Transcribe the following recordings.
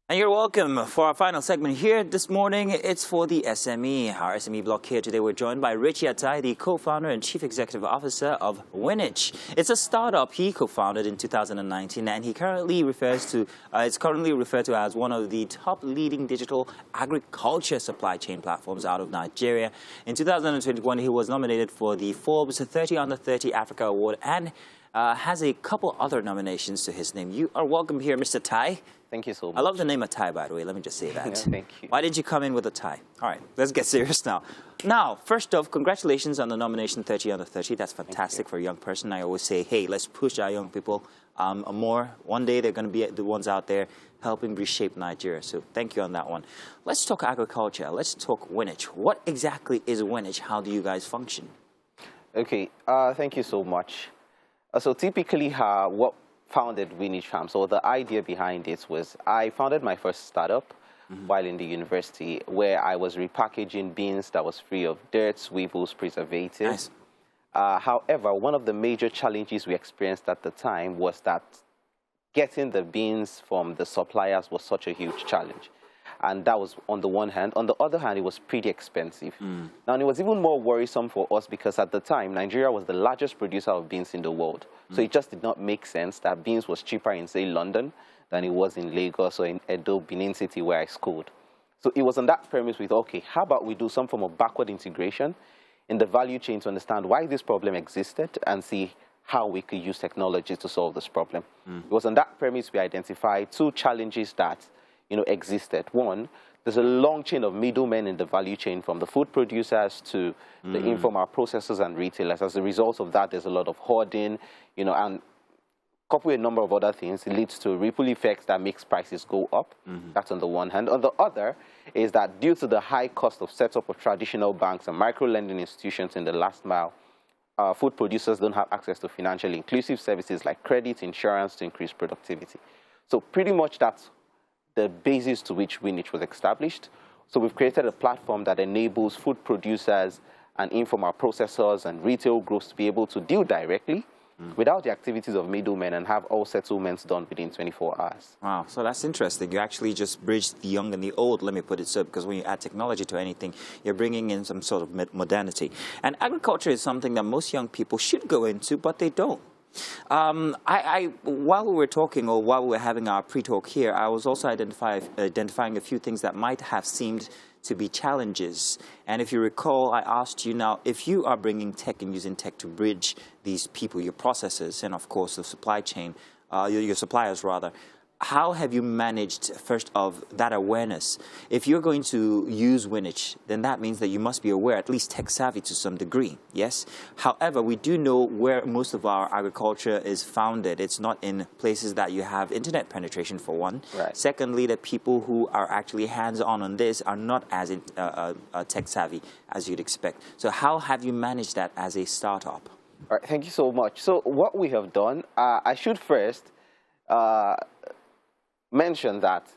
And you're welcome for our final segment here this morning. It's for the SME. Our SME block here today, we're joined by Richie Atai, the co-founder and chief executive officer of Winich. It's a startup he co-founded in 2019, and he currently it's currently referred to as one of the top leading digital agriculture supply chain platforms out of Nigeria. In 2021, he was nominated for the Forbes 30 Under 30 Africa Award and has a couple other nominations to his name. You are welcome here, Mr. Tai. Thank you so much. I love the name Atai, by the way. Let me just say that. Yeah, thank you. Why did you come in with a tie? All right, let's get serious now. Now, first off, congratulations on the nomination 30 Under 30. That's fantastic for a young person. I always say, hey, let's push our young people more. One day they're going to be the ones out there helping reshape Nigeria. So thank you on that one. Let's talk agriculture. Let's talk Winich. What exactly is Winich? How do you guys function? Okay, thank you so much. So typically, what founded Winich Farm. So the idea behind it was I founded my first startup while in the university, where I was repackaging beans that was free of dirt, weevils, preservatives. Nice. However, one of the major challenges we experienced at the time was that getting the beans from the suppliers was such a huge challenge. And that was on the one hand. On the other hand, it was pretty expensive. Now, it was even more worrisome for us because at the time, Nigeria was the largest producer of beans in the world. So it just did not make sense that beans was cheaper in, say, London than it was in Lagos or in Edo, Benin City, where I schooled. So it was on that premise we thought, okay, how about we do some form of backward integration in the value chain to understand why this problem existed and see how we could use technology to solve this problem. It was on that premise we identified two challenges that existed. One, there's a long chain of middlemen in the value chain, from the food producers to the informal processors and retailers. As a result of that, there's a lot of hoarding, and coupled with a number of other things, it leads to ripple effects that makes prices go up. That's on the one hand. On the other is that due to the high cost of setup of traditional banks and micro-lending institutions in the last mile, food producers don't have access to financially inclusive services like credit, insurance to increase productivity. So pretty much that's the basis to which Winich was established. So we've created a platform that enables food producers and informal processors and retail groups to be able to deal directly without the activities of middlemen and have all settlements done within 24 hours. Wow, so that's interesting. You actually just bridged the young and the old, let me put it so, because when you add technology to anything, you're bringing in some sort of modernity. And agriculture is something that most young people should go into, but they don't. While we were talking, or while we were having our pre-talk here, I was also identifying a few things that might have seemed to be challenges. And if you recall, I asked you now, if you are bringing tech and using tech to bridge these people, your processors, and of course the supply chain, your suppliers rather, how have you managed, first of that awareness? If you're going to use Winich, then that means that you must be aware, at least tech savvy to some degree, yes? However, we do know where most of our agriculture is founded. It's not in places that you have internet penetration, for one. Right. Secondly, the people who are actually hands-on this are not as tech savvy as you'd expect. So how have you managed that as a startup? All right, thank you so much. So what we have done, I should first mention that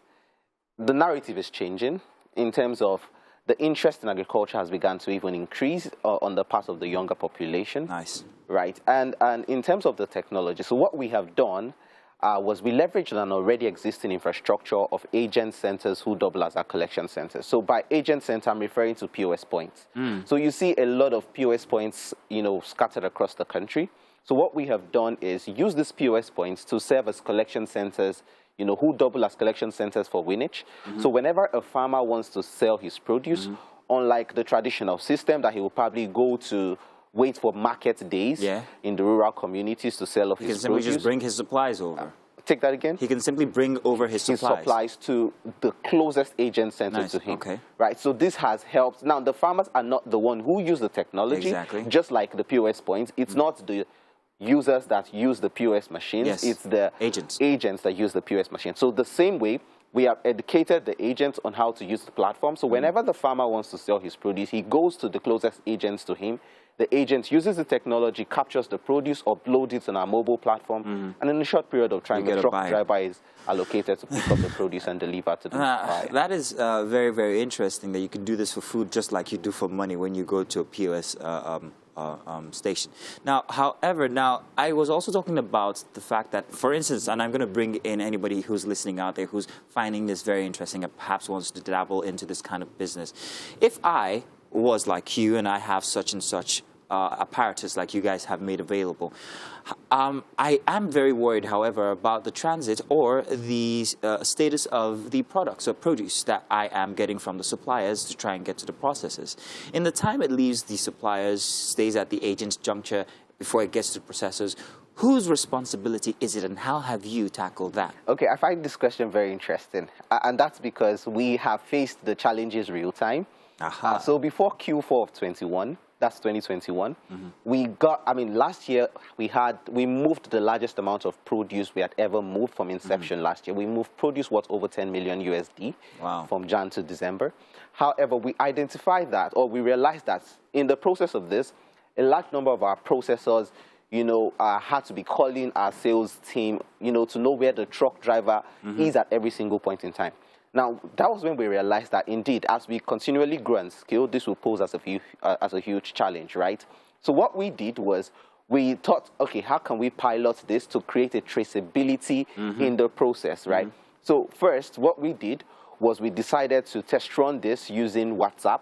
the narrative is changing in terms of the interest in agriculture has begun to even increase on the part of the younger population. Nice. Right. And in terms of the technology, so what we have done was we leveraged an already existing infrastructure of agent centers who double as our collection centers. So by agent center, I'm referring to POS points. So you see a lot of POS points, scattered across the country. So what we have done is use these POS points to serve as collection centers, who double as collection centers for Winich. So whenever a farmer wants to sell his produce, unlike the traditional system that he will probably go to wait for market days in the rural communities to sell off his produce. He can simply just bring his supplies over. Take that again? He can simply bring over his supplies to the closest agent center to him. Okay. Right, so this has helped. Now, the farmers are not the one who use the technology. Exactly. Just like the POS points. It's not the users that use the POS machines. Yes. It's the agents that use the POS machine. So the same way, we have educated the agents on how to use the platform. So whenever the farmer wants to sell his produce, he goes to the closest agents to him. The agent uses the technology, captures the produce, uploads it on our mobile platform, and in a short period of time, the truck driver is allocated to pick up the produce and deliver to the buyer. That is very, very interesting that you can do this for food just like you do for money when you go to a POS station. Now, however, I was also talking about the fact that, for instance, and I'm going to bring in anybody who's listening out there who's finding this very interesting and perhaps wants to dabble into this kind of business. If I was like you and I have such and such apparatus like you guys have made available, I am very worried, however, about the transit or the status of the products or produce that I am getting from the suppliers to try and get to the processors. In the time it leaves the suppliers, stays at the agent's juncture before it gets to the processors, whose responsibility is it and how have you tackled that? Okay, I find this question very interesting. And that's because we have faced the challenges real time. So before Q4 of 21, that's 2021, we got, last year we moved the largest amount of produce we had ever moved from inception last year. We moved produce worth over 10 million USD from Jan to December. However, we identified that, or we realized that in the process of this, a large number of our processors, had to be calling our sales team, to know where the truck driver is at every single point in time. Now, that was when we realized that, indeed, as we continually grow and scale, this will pose as a huge challenge, right? So what we did was we thought, okay, how can we pilot this to create a traceability in the process, right? So first, what we did was we decided to test run this using WhatsApp,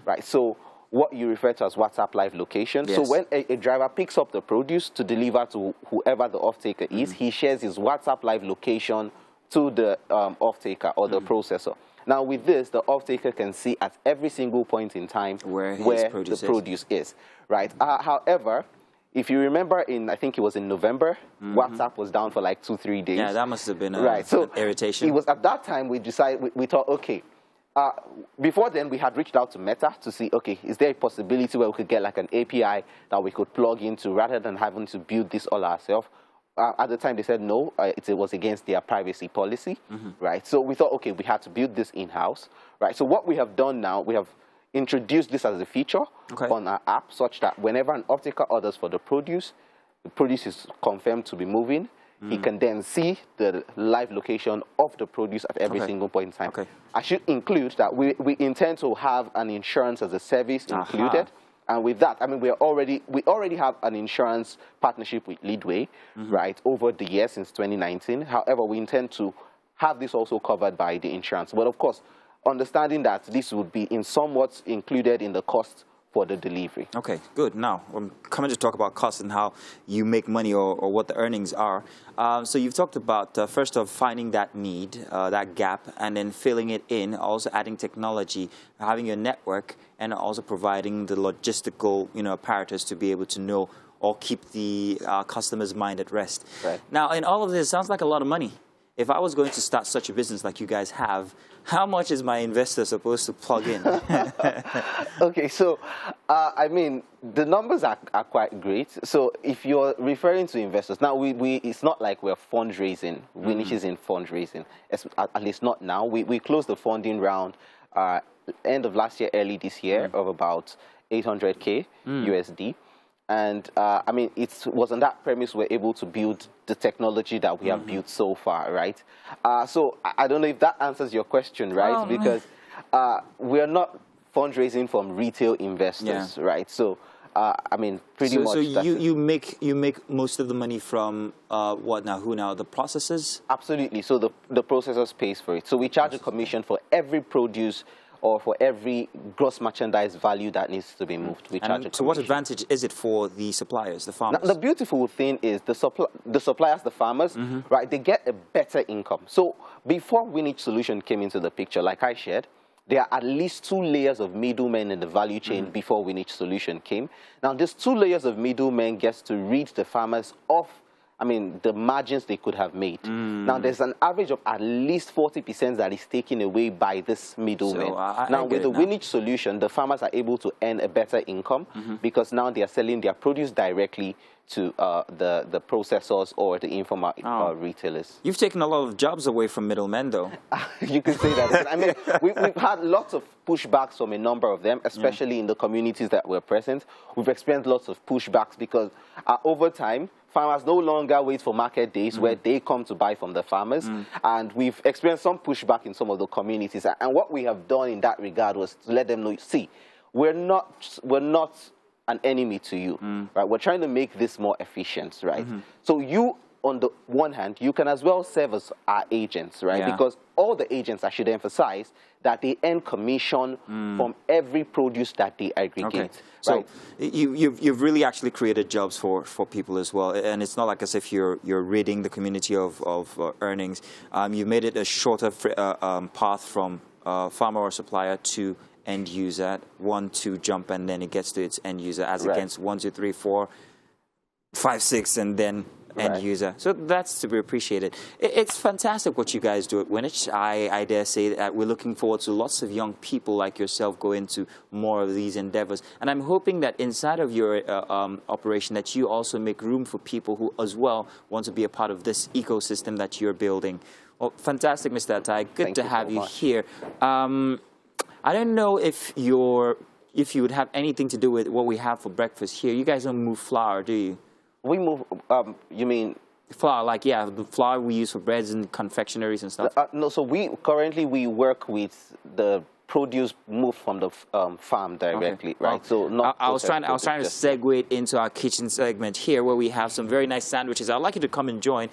right? So what you refer to as WhatsApp live location. Yes. So when a driver picks up the produce to deliver to whoever the off-taker is, he shares his WhatsApp live location to the off-taker or the processor. Now, with this, the off-taker can see at every single point in time where the produce is, right? However, if you remember, I think it was in November, WhatsApp was down for like 2-3 days. Yeah, that must have been an irritation. It was at that time we decided, we thought, okay, before then, we had reached out to Meta to see, okay, is there a possibility where we could get like an API that we could plug into rather than having to build this all ourselves? At the time, they said no, it was against their privacy policy, right? So we thought, okay, we had to build this in-house, right? So what we have done now, we have introduced this as a feature on our app such that whenever an off-taker orders for the produce is confirmed to be moving, he can then see the live location of the produce at every single point in time. I should include that we intend to have an insurance as a service included. And with that, we already have an insurance partnership with Leadway, right, over the years since 2019. However, we intend to have this also covered by the insurance. But of course, understanding that this would be in somewhat included in the cost for the delivery. Okay, good. Now, I'm coming to talk about costs and how you make money or what the earnings are. So you've talked about, first of finding that need, that gap, and then filling it in, also adding technology, having your network, and also providing the logistical, apparatus to be able to know or keep the customer's mind at rest. Right. Now, in all of this, it sounds like a lot of money. If I was going to start such a business like you guys have, how much is my investor supposed to plug in? Okay, so, the numbers are quite great. So if you're referring to investors, now it's not like we're fundraising. Winich is in fundraising, at least not now. We closed the funding round end of last year, early this year, of about 800K USD. And, it was on that premise we're able to build the technology that we have built so far, right? So I don't know if that answers your question, right? Because we are not fundraising from retail investors, right? So, pretty much. So you make most of the money from what now? Who now? The processors? Absolutely. So the processors pays for it. So we charge a commission for every produce or for every gross merchandise value that needs to be moved. We charge a commission. So what advantage is it for the suppliers, the farmers? Now, the beautiful thing is the suppliers, the farmers, right, they get a better income. So before Winich Solution came into the picture, like I shared, there are at least 2 layers of middlemen in the value chain before Winich Solution came. Now, these 2 layers of middlemen gets to reach the farmers off I mean, the margins they could have made. Now, there's an average of at least 40% that is taken away by this middleman. So, now, with the Winich solution, the farmers are able to earn a better income because now they are selling their produce directly to the processors or the informal retailers. You've taken a lot of jobs away from middlemen, though. You can say that. I mean, we've had lots of pushbacks from a number of them, especially in the communities that were present. We've experienced lots of pushbacks because over time, farmers no longer wait for market days where they come to buy from the farmers. And we've experienced some pushback in some of the communities. And what we have done in that regard was to let them know, see, we're not an enemy to you, right? We're trying to make this more efficient, right? So you, on the one hand, you can as well serve as our agents, right? Because all the agents, I should emphasize, that they earn commission from every produce that they aggregate. So right? you've really actually created jobs for people as well, and it's not like as if you're ridding the community of earnings. You made it a shorter path from farmer or supplier to end user, 1, 2 jump, and then it gets to its end user, as against 1, 2, 3, 4, 5, 6, and then end user. So that's to be appreciated. It's fantastic what you guys do at Winich. I dare say that we're looking forward to lots of young people like yourself go into more of these endeavors. And I'm hoping that inside of your operation that you also make room for people who as well want to be a part of this ecosystem that you're building. Well, fantastic, Mr. Atai. Good to have you here. I don't know if you would have anything to do with what we have for breakfast here. You guys don't move flour, do you? We move, you mean? Flour, like, the flour we use for breads and confectionaries and stuff. No, so currently we work with the produce moved from the farm directly, right? So not I was trying to segue into our kitchen segment here where we have some very nice sandwiches. I'd like you to come and join.